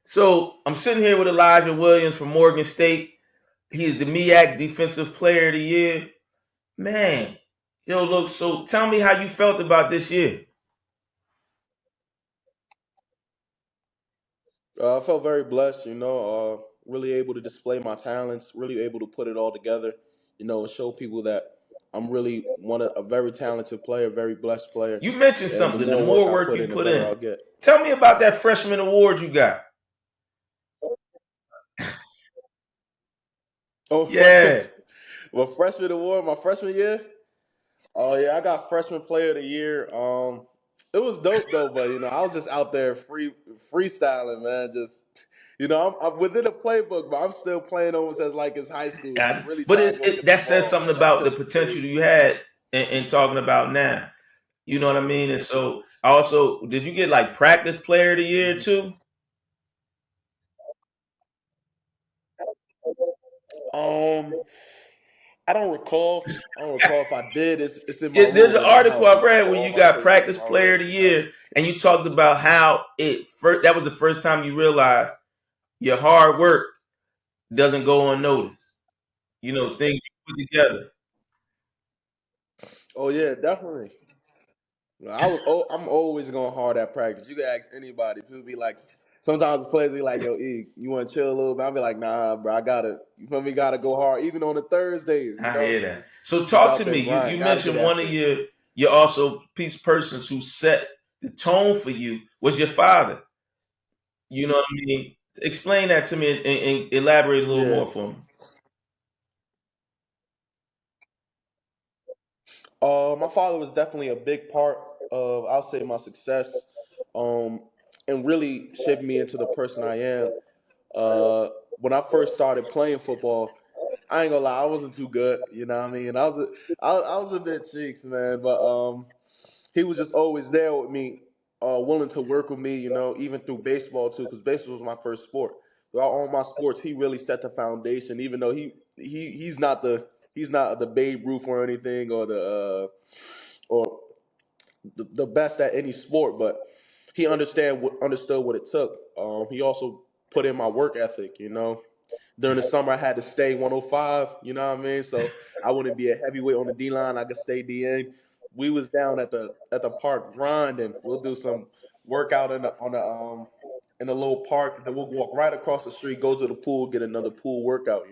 So I'm sitting here with Elijah Williams from Morgan State. He's the MEAC Defensive Player of the Year. Man, yo, look. So tell me how you felt about this year. I felt very blessed, really able to display my talents, really able to put it all together, and show people that I'm really a very talented player, very blessed player, You mentioned and the something. The more work more I work put you in, the put better in. I'll get. Tell me about that freshman award you got. Oh, Yeah. well, freshman award, my freshman year. Oh yeah, I got freshman player of the year. It was dope though, but I was just out there freestyling, man. Just I'm within a playbook, but I'm still playing almost as like it's high school. Just really But trying to go get the that says ball, something man. Not about the take the potential stage. you had in talking about now. You know what I mean? And so, also, did you get like practice player of the year Mhm. too? Um, I don't recall. I don't recall if I did. It's in my There's room an in my article house. I read where All you my got trophies in practice my player room. of the year, and you talked about how that was the first time you realized your hard work doesn't go unnoticed. Things you put together. Oh yeah, definitely. I'm always going hard at practice. You can ask anybody. People be like, sometimes the players be like, "Yo, E, you want to chill a little bit?" I'll be like, "Nah, bro, I gotta. You feel me? Gotta go hard, even on the Thursdays. I hear that. Just So just talk out to there me. You grind. Gotta get mentioned one after of it." your also piece persons who set the tone for you was your father. You know what I mean? Explain that to me and elaborate a little Yeah. more for me. My father was definitely a big part of, I'll say, my success, um, and really shaped me into the person I am. Uh, when I first started playing football, I ain't gonna lie, I wasn't too good. You know what I mean? I was a bit cheeks, man. But he was just always there with me, willing to work with me. Even through baseball too, because baseball was my first sport. Throughout all my sports, he really set the foundation. Even though he's not the Babe Ruth or anything, or the best at any sport, but he understood what it took. He also put in my work ethic. During the summer, I had to stay 105. You know what I mean? So I wouldn't be a heavyweight on the D line. I could stay DN. We was down at the park grinding. We'll do some workout in a little park, and then we'll walk right across the street, go to the pool, get another pool workout.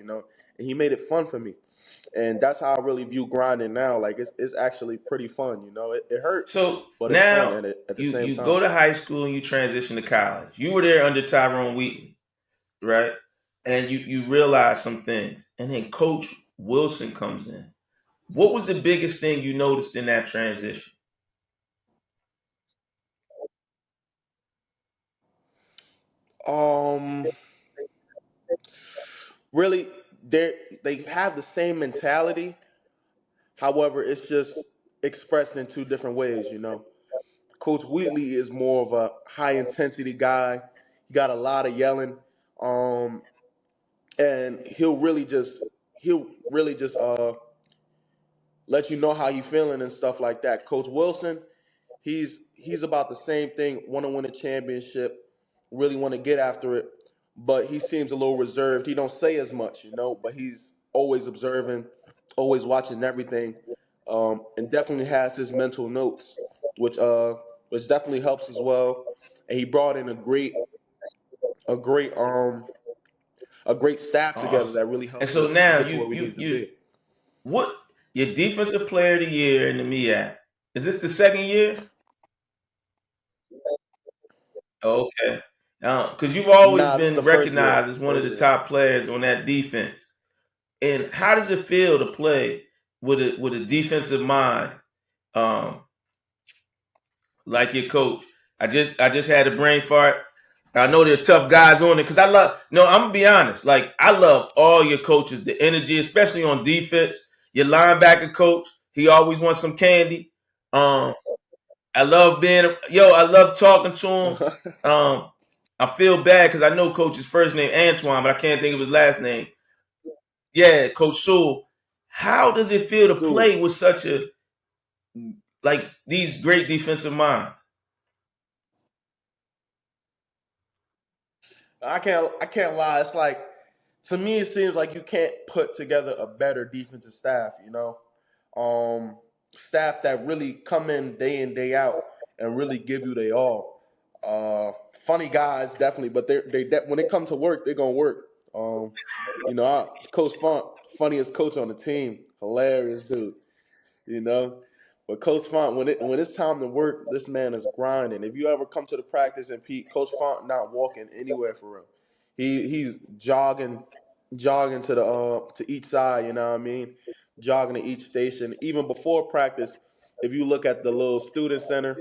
And he made it fun for me, and that's how I really view grinding now. Like it's actually pretty fun. It hurts, So but it's fun now at the same you go time. to high school and you transition to college. You were there under Tyrone Wheatley, right? And you realize some things. And then Coach Wilson comes in. What was the biggest thing you noticed in that transition? Um, Really, they have the same mentality. However, it's just expressed in two different ways. Coach Wheatley is more of a high intensity guy. He got a lot of yelling, um, and he'll really just let you know how you feeling and stuff like that. Coach Wilson, he's about the same thing. Want to win a championship, really want to get after it, but he seems a little reserved. He don't say as much, but he's always observing, always watching everything, and definitely has his mental notes, which uh which definitely helps as well. And he brought in a great a great staff together Awesome. that really And helped so us now get to you where we you needed to you be. what your defensive player of the year in the MEAC. Is this the second year? Okay. Because you've always Nah, this is the been first year. recognized as one of First the year. top players on that defense. And how does it feel to play with a defensive mind, um, like your coach? I just had a brain fart. I know there are tough guys on it because I love. No, I'm gonna be honest. Like I love all your coaches, the energy, especially on defense. Your linebacker coach, he always wants some candy. Um, I love being I love talking to him. Um, I feel bad because I know Coach's first name Antoine, but I can't think of his last name. Yeah, Coach Sewell. How does it feel to Dude, play with such a like these great defensive minds? I can't lie. It's like, to me, it seems like you can't put together a better defensive staff. Staff that really come in day out and really give you their all. Funny guys, definitely, but when it comes to work, they're gonna work. Coach Font, funniest coach on the team, hilarious dude. you know. But Coach Font, when it's time to work, this man is grinding. If you ever come to the practice and Pete, Coach Font not walking anywhere for real. He's jogging to each side. You know what I mean? Jogging to each station. Even before practice, if you look at the little student center,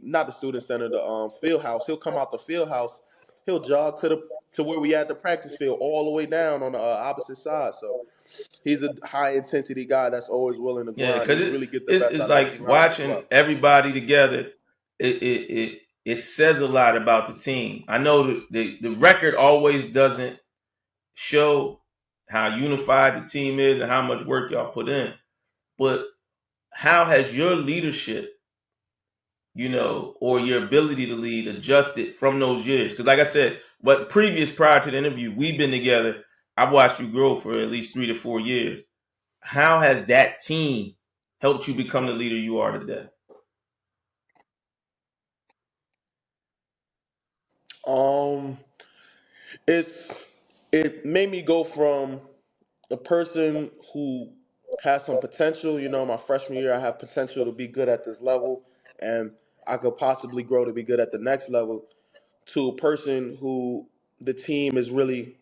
not the student center, the field house, he'll come out the field house. He'll jog to where we at the practice field, all the way down on the opposite side. So he's a high intensity guy that's always willing to Yeah, grind because and really get the best it's out of his like teammates as watching well. everybody together. It says a lot about the team. I know the record always doesn't show how unified the team is and how much work y'all put in, but how has your leadership, or your ability to lead adjusted from those years? Because, like I said, but prior to the interview, we've been together. I've watched you grow for at least 3 to 4 years. How has that team helped you become the leader you are today? Um, it's it made me go from a person who has some potential. My freshman year, I have potential to be good at this level, and I could possibly grow to be good at the next level. To a person who the team is really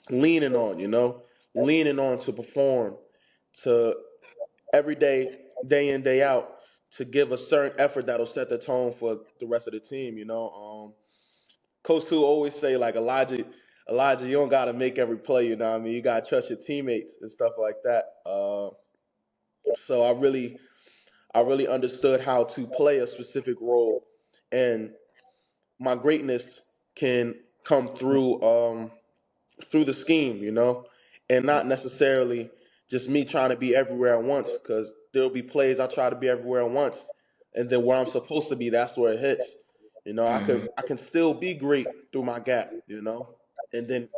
leaning on. Leaning on to perform, to every day in, day out, to give a certain effort that'll set the tone for the rest of the team. Coach Ku always say, like, Elijah, you don't gotta make every play. You know what I mean? You gotta trust your teammates and stuff like that. So I really understood how to play a specific role, and my greatness can come through the scheme, and not necessarily just me trying to be everywhere at once. Because there'll be plays I try to be everywhere at once, and then where I'm supposed to be, that's where it hits. I can still be great through my gap, and then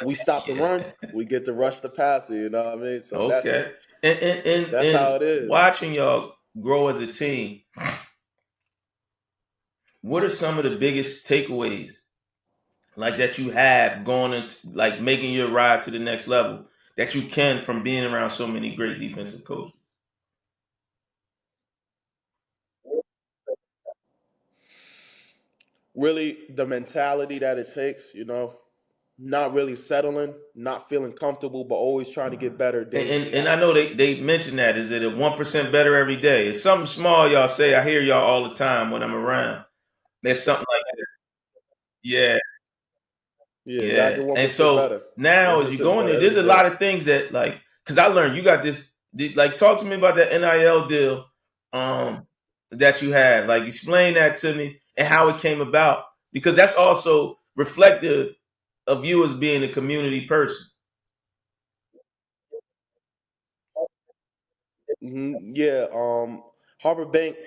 we stop the run, Yeah. we get to rush the passer. You know what I mean? So that's Okay. And and, and that's how and it is. watching y'all grow as a team, what are some of the biggest takeaways like that you have going into like making your rise to the next level that you can from being around so many great defensive coaches? Really, the mentality that it takes, not really settling, not feeling comfortable, but always trying to get better And, day in, and, day and I out. know they mentioned that. Is it a 1% better every day? It's something small y'all say. I hear y'all all the time when I'm around. There's something like that. Yeah, Yeah, gotta yeah. get one And percent so better. now One as you percent go in better there, there's every a day. lot of things that like because I learned you got this. Like, talk to me about that NIL deal um, that you had. Like, explain that to me and how it came about because that's also reflective of you as being a community person. Yeah, Harbor Bank,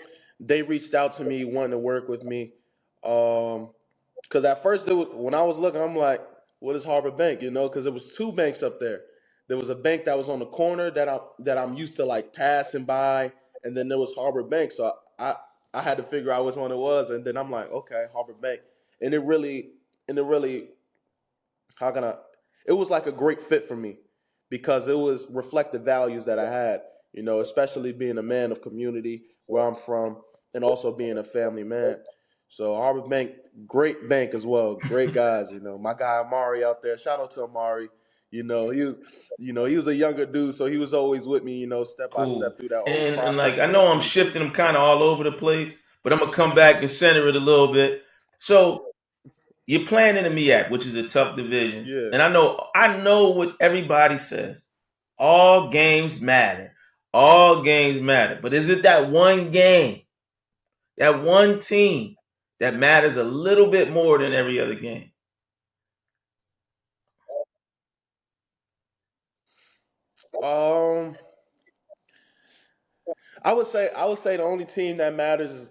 they reached out to me wanting to work with me. Because at first, when I was looking, I'm like, what is Harbor Bank? Because there was two banks up there. There was a bank that was on the corner that I'm used to, like, passing by, and then there was Harbor Bank. So I had to figure out which one it was, and then I'm like, okay, Harbor Bank, and it really, how can I? It was like a great fit for me because it was reflect the values that I had. Especially being a man of community where I'm from, and also being a family man. So Harbor Bank, great bank as well, great guys. My guy Amari out there. Shout out to Amari. He was a younger dude, so he was always with me. Step by Cool. step through that whole And like process I of know I'm recruiting. shifting them kind of all over the place, but I'm gonna come back and center it a little bit. So you're playing in the MEAC, which is a tough division, Yeah. and I know what everybody says. All games matter. All games matter. But is it that one game, that one team that matters a little bit more than every other game? Um, I would say the only team that matters is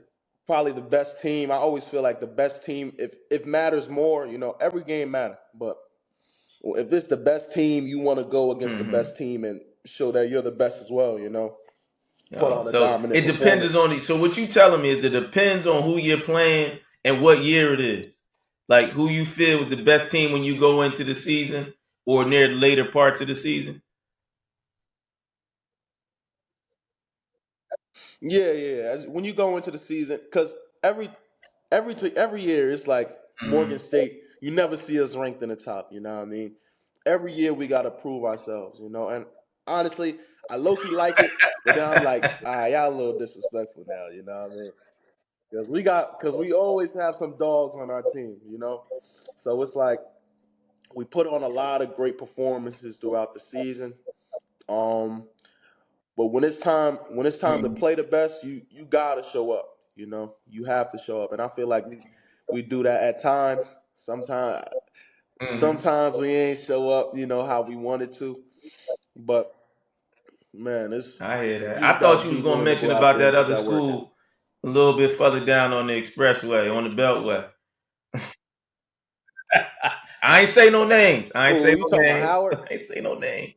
probably the best team. I always feel like the best team, if matters more, every game matter. But if it's the best team, you want to go against the Mm-hmm. best team and show that you're the best as well. Put Oh, on a so dominant it depends performance. on the. So what you telling me is it depends on who you're playing and what year it is. Like who you feel was the best team when you go into the season or near the later parts of the season. Yeah, yeah. When you go into the season, because every every year it's like Morgan Mm-hmm. State. You never see us ranked in the top. You know what I mean? Every year we got to prove ourselves. And honestly, I low key like it, but then I'm like, y'all a little disrespectful now. You know what I mean? Because we always have some dogs on our team. So it's like we put on a lot of great performances throughout the season. Um, but when it's time to Mm-hmm. play the best, you gotta show up. You have to show up, and I feel like we do that at times. Mm-hmm. Sometimes we ain't show up, how we wanted to. But man, I hear that. you I just gotta thought you was be gonna willing to mention go out about there and that put other that work in. school a little bit further down on the expressway, on the beltway. I ain't say no names. I ain't say Oh, you no talking about names. Howard? I ain't say no names.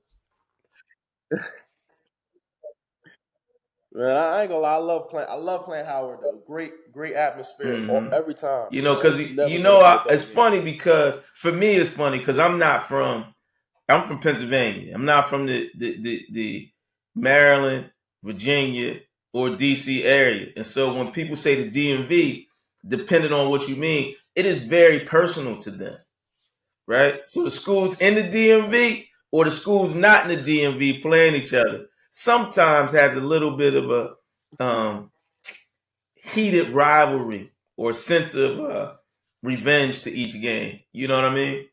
Man, I ain't gonna lie. I love playing Howard though. Great, great atmosphere Mm-hmm. every time. Because It's never gonna be a it's bad game. funny because for me it's funny because I'm from Pennsylvania. I'm not from the Maryland, Virginia, or DC area. And so when people say the DMV, depending on what you mean, it is very personal to them, right? So the schools in the DMV or the schools not in the DMV playing each other sometimes has a little bit of a heated rivalry or sense of revenge to each game. You know what I mean?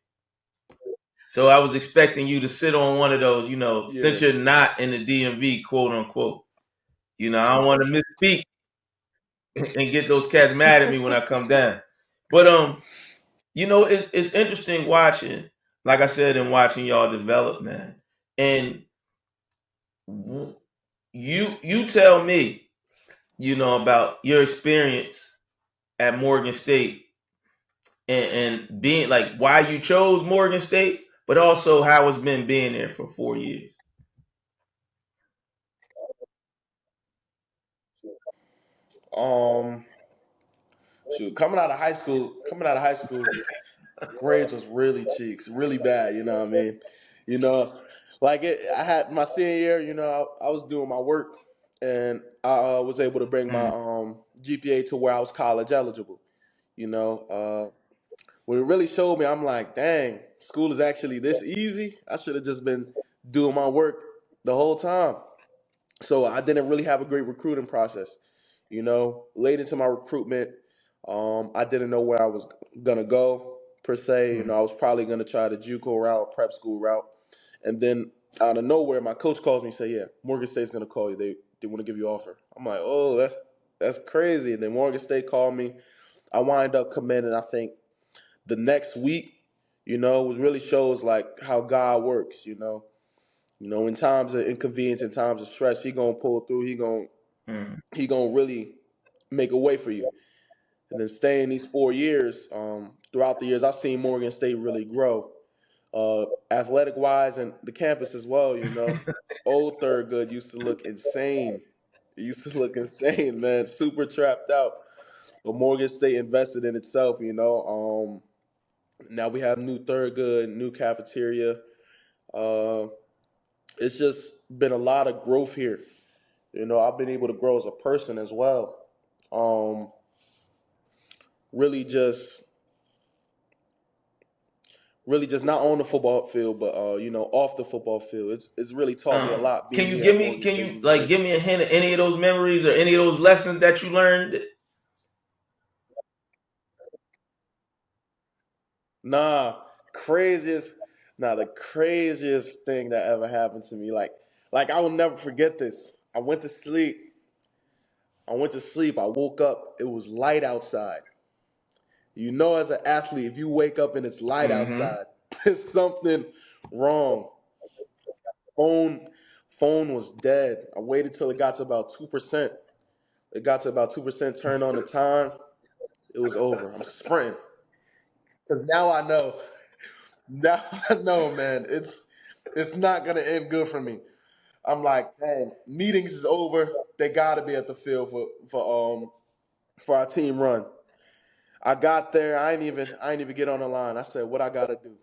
So I was expecting you to sit on one of those, Yeah. since you're not in the DMV, quote unquote. I don't want to misspeak and get those cats mad at me when I come down. But it's interesting watching, like I said, and watching y'all develop, man. And you tell me, about your experience at Morgan State and being like why you chose Morgan State, but also how it's been being there for 4 years. Um. Shoot, coming out of high school, grades was really cheeks, really bad. You know what I mean? You know, like I had my senior year. I was doing my work, and I was able to bring my Mm. GPA to where I was college eligible. When it really showed me, I'm like, dang, school is actually this easy. I should have just been doing my work the whole time. So I didn't really have a great recruiting process. Late into my recruitment, I didn't know where I was gonna go per se. I was probably gonna try the JUCO route, prep school route, and then out of nowhere, my coach calls me and say, "Yeah, Morgan State's gonna call you. They want to give you an offer." I'm like, "Oh, that's crazy." And then Morgan State called me. I wind up committing. I think the next week, was really shows like how God works. In times of inconvenience, in times of stress, he gonna pull through. Mm. He gonna really make a way for you. And then staying these 4 years, throughout the years, I've seen Morgan State really grow, athletic wise, and the campus as well. Old Thurgood used to look insane. It used to look insane, man. Super trapped out. But Morgan State invested in itself. Now we have new Thurgood, new cafeteria. Uh, it's just been a lot of growth here. I've been able to grow as a person as well. Um, really just really just not on the football field, but off the football field. It's really taught me a lot Can being you here give at me? Morgan Can State you like give University. me a hint of any of those memories or any of those lessons that you learned? Nah, craziest, the craziest thing that ever happened to me. Like I will never forget this. I went to sleep. I woke up. It was light outside. As an athlete, if you wake up and it's light Mm-hmm. outside, there's something wrong. Phone, phone was dead. I waited till it got to about 2%. It got to about 2% turn on the time. It was over. I'm sprinting because now I know. Now I know, man. It's not gonna end good for me. I'm like, man, meetings is over. They gotta be at the field for our team run. I got there. I ain't even get on the line. I said, what I gotta do,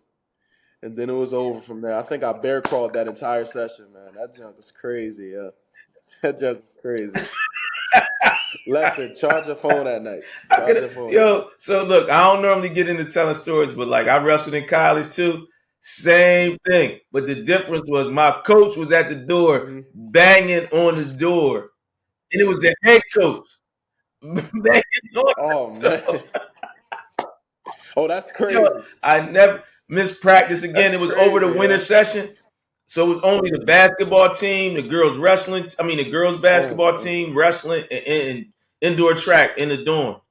and then it was over from there. I think I bear crawled that entire session, man. That junk was crazy. Yeah, that junk was crazy. Lester, charge your phone at night. I Charge could, your phone at night. yo. So look, I don't normally get into telling stories, but like I wrestled in college too. Same thing, but the difference was my coach was at the door Hmm. banging on the door, and it was the head coach banging on Oh the man. door. Oh, that's Yo, crazy. I never missed practice again. That's It was over the crazy. winter Yeah. session, so it was only the basketball team, the girls wrestling. I mean, the girls Oh basketball man. team wrestling and indoor track in the dorm.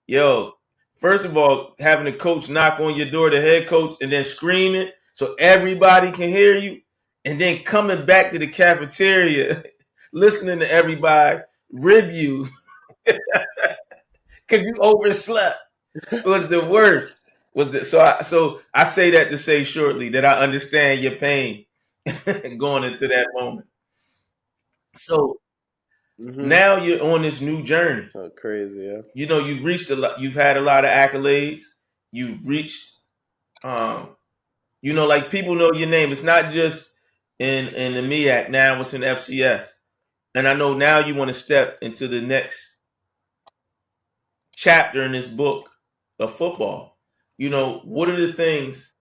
Yo, first of all, having the coach knock on your door, the head coach, and then screaming so everybody can hear you, and then coming back to the cafeteria, listening to everybody rib you because you overslept was the worst. So I say that to say shortly that I understand your pain going into that moment. So Hmm. now you're on this new journey. So crazy. Yeah. You know, you've reached a lot. You've had a lot of accolades. You've reached um, like people know your name. It's not just in the MEAC. Now it's in FCS, and I know now you want to step into the next chapter in this book of football. What are the things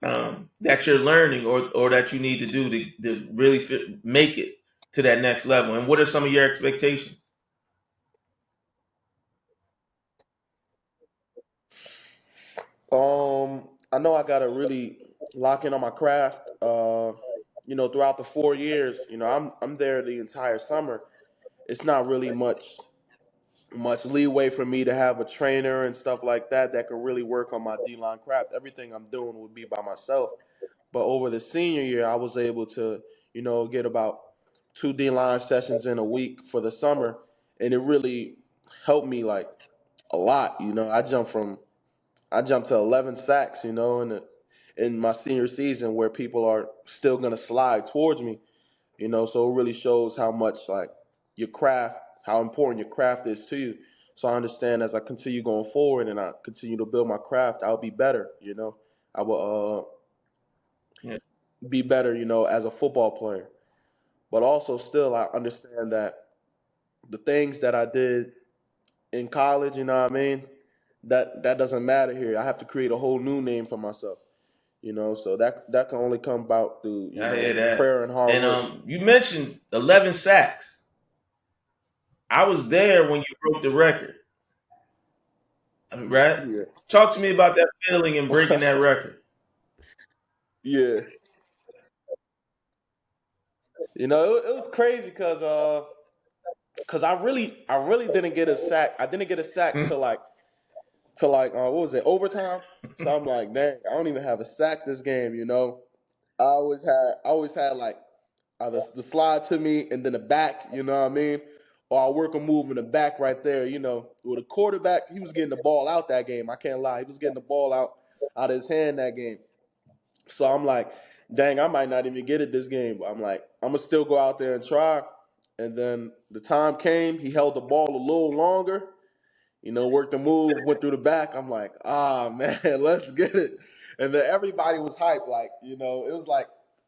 that you're learning or that you need to do to really make it to that next level? And what are some of your expectations? I know I gotta really lock in on my craft. Throughout the 4 years, I'm there the entire summer. It's not really much leeway for me to have a trainer and stuff like that can really work on my D line craft. Everything I'm doing would be by myself. But over the senior year, I was able to, get about two D line sessions in a week for the summer, and it really helped me like a lot. I jumped to 11 sacks, in my senior season where people are still gonna slide towards me, So it really shows how much like your craft, how important your craft is to you. So I understand as I continue going forward and I continue to build my craft, I'll be better. I will Yeah, be better, as a football player. But also, still, I understand that the things that I did in college, you know what I mean, that doesn't matter here. I have to create a whole new name for myself. So that can only come about through I hear that. prayer and hard And work. you mentioned 11 sacks. I was there when you broke the record, right? Yeah. Talk to me about that feeling and breaking that record. Yeah. It was crazy because I really didn't get a sack. I didn't get a sack to like what was it, overtime? So I'm like, dang, I don't even have a sack this game. I always had like the slide to me and then the back, you know what I mean? Or I work a move in the back right there, With the quarterback, he was getting the ball out that game. I can't lie. He was getting the ball out of his hand that game. So I'm like, dang, I might not even get it this game. But I'm like, I'm gonna still go out there and try. And then the time came, he held the ball a little longer, worked the move, went through the back. I'm like, man, let's get it. And then everybody was hyped.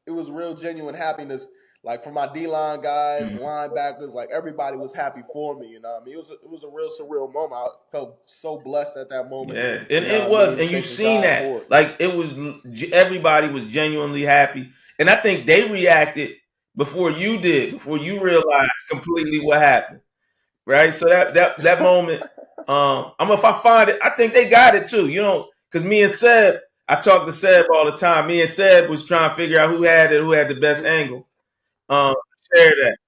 It was real genuine happiness. Like for my D line guys, Mhm. linebackers, like everybody was happy for me. You know what I mean? It was a real surreal moment. I felt so blessed at that moment. Yeah, and You know it what I was, mean? and you Thanking seen God that, for it. like it was, everybody was genuinely happy, and I think they reacted before you realized completely what happened, right? So that moment, if I find it, I think they got it too, because me and Seb, I talk to Seb all the time. Me and Seb was trying to figure out who had it, who had the best angle. Um, Share that,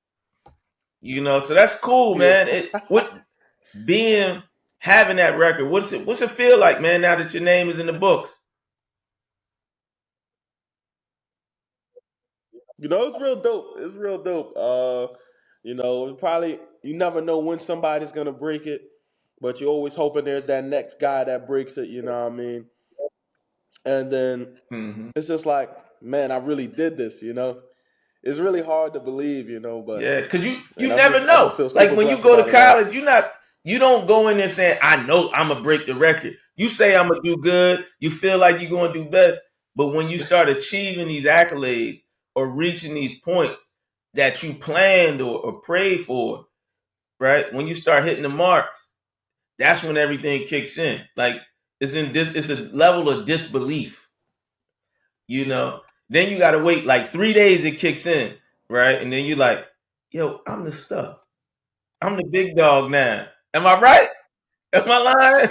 so that's cool, Yeah. man. What being having that record, what's it feel like, man? Now that your name is in the books. It's real dope. It's real dope. Probably. you never know when somebody's gonna break it, but you're always hoping there's that next guy that breaks it. You know what I mean? And then Mm-hmm. it's just like, man, I really did this. It's really hard to believe, but Yeah, because you man, never I just know. feel Like super when you blessed go about to it all. college, you don't go in there saying, I know I'm gonna break the record. You say I'm gonna do good, you feel like you're gonna do best. But when you start achieving these accolades or reaching these points that you planned or prayed for, right? When you start hitting the marks, that's when everything kicks in. Like it's a level of disbelief, you know. Then you gotta wait like 3 days, it kicks in, right? And then you're like, yo, I'm the stuff. I'm the big dog now. Am I right? Am I lying?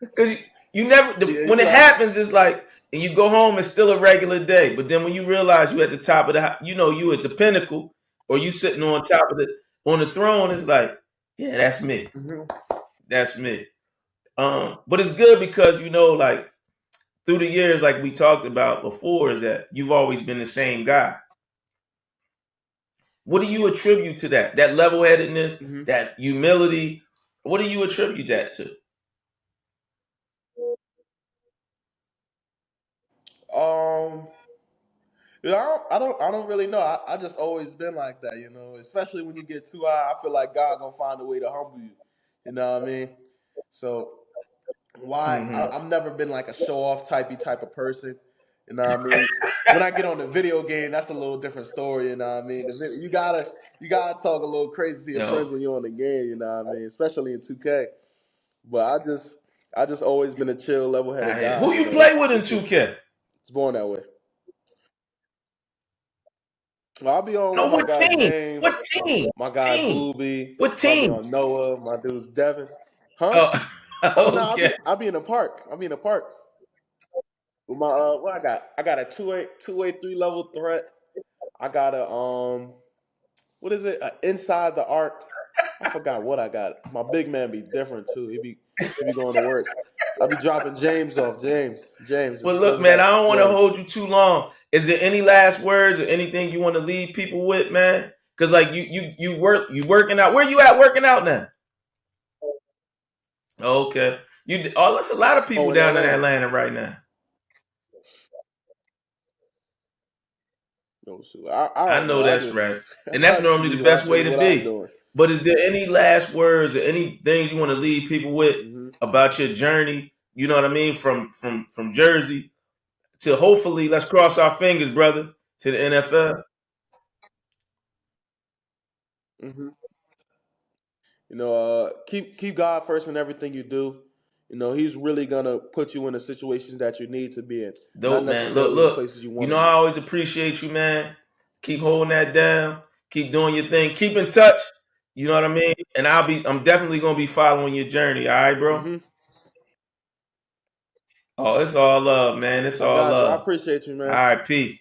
Because you never, Yeah, when you it right. happens, it's like, and you go home, it's still a regular day. But then when you realize you at the top of you at the pinnacle, or you sitting on top of on the throne, it's like, yeah, that's me. Mhm. That's me. But it's good because like through the years, like we talked about before, is that you've always been the same guy. What do you attribute to that? That level headedness, Mhm. that humility. What do you attribute that to? Um, I don't really know. I just always been like that, Especially when you get too high, I feel like God gonna find a way to humble you. You know what I mean? So why Mm-hmm. I've never been like a show off type of person. You know what I mean? When I get on the video game, that's a little different story. You know what I mean? You gotta talk a little crazy to your No. friends when you're on the game. You know what I mean? Especially in 2K. But I just always been a chill, level headed guy. Who you play with in It's just 2K? it's born that way. Well, I'll be on No, with my what guy team? James, What team? my guy Team. Booby. What I'll be team? on Noah. My dude's Devin. Huh? Oh, Oh no, I'll okay. be I'll be in the park. I'll be in the park. With my what I got? I got a 2A 3 level threat. I got a what is it? Inside the arc. I forgot what I got. My big man be different too. He be going to work. I be dropping James off. James Well, look, does man, that. I don't want to James. hold you too long. Is there any last words or anything you want to leave people with, man? Because like you working out. Where you at working out now? Okay. There's a lot of people Oh, in down in Atlanta. Atlanta right now. No, shoot. I I don't know know. I that's just right. And that's I just normally be the best way watching to what I'm be. doing. But is there any last words or any things you want to leave people with hmm about your journey? You know what I mean? From Jersey to hopefully, let's cross our fingers, brother, to the NFL. hmm keep God first in everything you do. He's really gonna put you in the situations that you need to be in, not Dope, man. Look, necessarily in the look. places you You want know to I be. always appreciate you, man. Keep holding that down. Keep doing your thing. Keep in touch. You know what I mean? And I'm definitely gonna be following your journey. All right, bro. hmm Oh, it's all love, man. It's I all got you. I love. appreciate you, All man. right, peace.